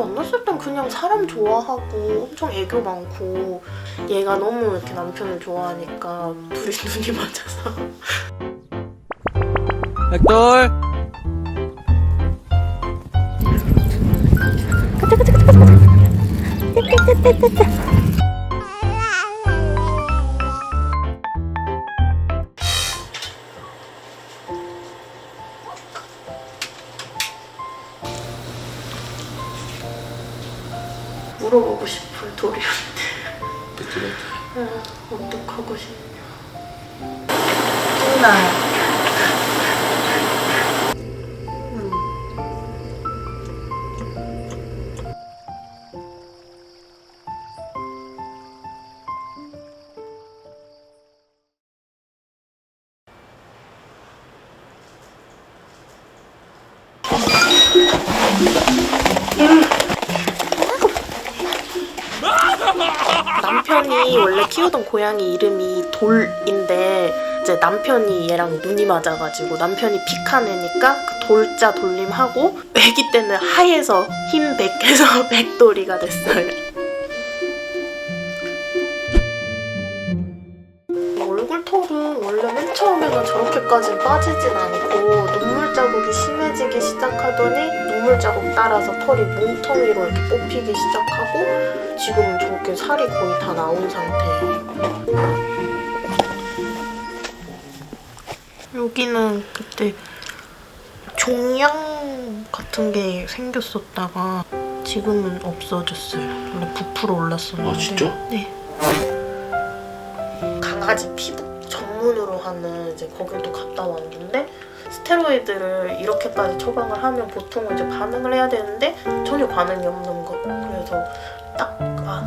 만났을 땐 그냥 사람 좋아하고 엄청 애교 많고 얘가 너무 이렇게 남편을 좋아하니까 둘이 눈이 맞아서 백돌 물어보고 싶어요, 도리한테. 백돌 어떡하고 싶냐. 나 남편이 원래 키우던 고양이 이름이 돌인데 이제 남편이 얘랑 눈이 맞아가지고 남편이 픽한 애니까 그 돌자 돌림하고 애기 때는 하얘서 흰 백해서 백돌이가 됐어요. 얼굴 털은 원래 맨 처음에는 저렇게까지 빠지진 않고 눈물 자국이 심해지기 시작하더니 눈물 자국 따라서 털이 뭉텅이로 이렇게 뽑히기 시작하고 지금은 저렇게 살이 거의 다 나온 상태예요. 여기는 그때 종양 같은 게 생겼었다가 지금은 없어졌어요. 원래 부풀어 올랐었는데. 아, 진짜? 네. 강아지 피부 전문으로 하는 이제 거기도 갔다 왔는데 스테로이드를 이렇게까지 처방을 하면 보통은 이제 반응을 해야 되는데 전혀 반응이 없는 거. 그래서 딱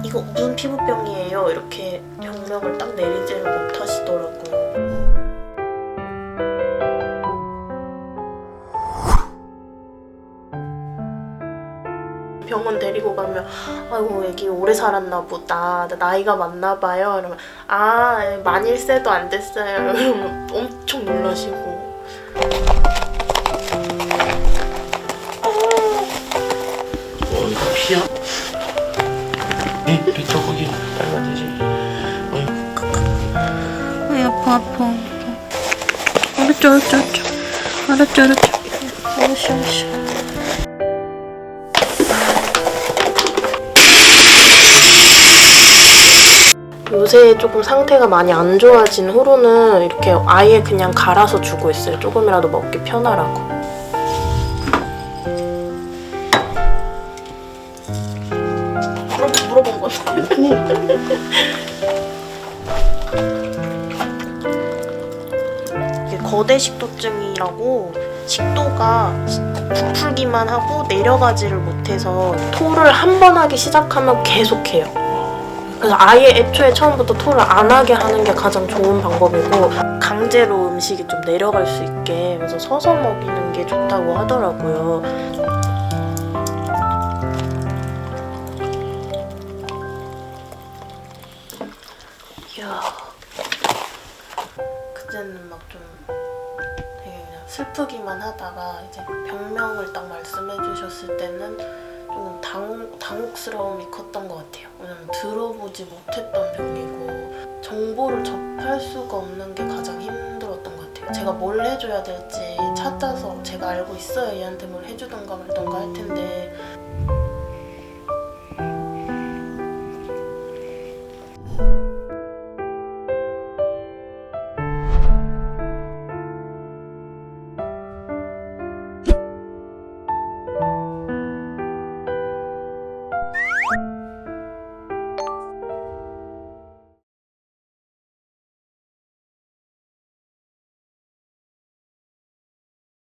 이거 무슨 피부병이에요 이렇게 병명을 딱 내리지를 못하시더라고요. 병원 데리고 가면 아이고 애기 오래 살았나 보다 나이가 많나 봐요 이러면 만일세도 안 됐어요 이러면 엄청 놀라시고 이거 피야? 배 저거기 빨간데지. 아파 알았죠. 요새 조금 상태가 많이 안 좋아진 후로는 이렇게 아예 그냥 갈아서 주고 있어요. 조금이라도 먹기 편하라고. 물어본 건데. 이게 거대 식도증이라고 식도가 부풀기만 하고 내려가지를 못해서 토를 한 번 하기 시작하면 계속해요. 그래서 아예 애초에 처음부터 토를 안 하게 하는 게 가장 좋은 방법이고 강제로 음식이 좀 내려갈 수 있게 그래서 서서 먹이는 게 좋다고 하더라고요. 이야, 그때는 막 좀 되게 그냥 슬프기만 하다가 이제 병명을 딱 말씀해 주셨을 때는 좀 당혹스러움이 컸던 것 같아요. 왜냐면 들어보지 못했던 병이고 정보를 접할 수가 없는 게 가장 힘들었던 것 같아요. 제가 뭘 해줘야 될지 찾아서 제가 알고 있어야 얘한테 뭘 해주던가 말던가 할 텐데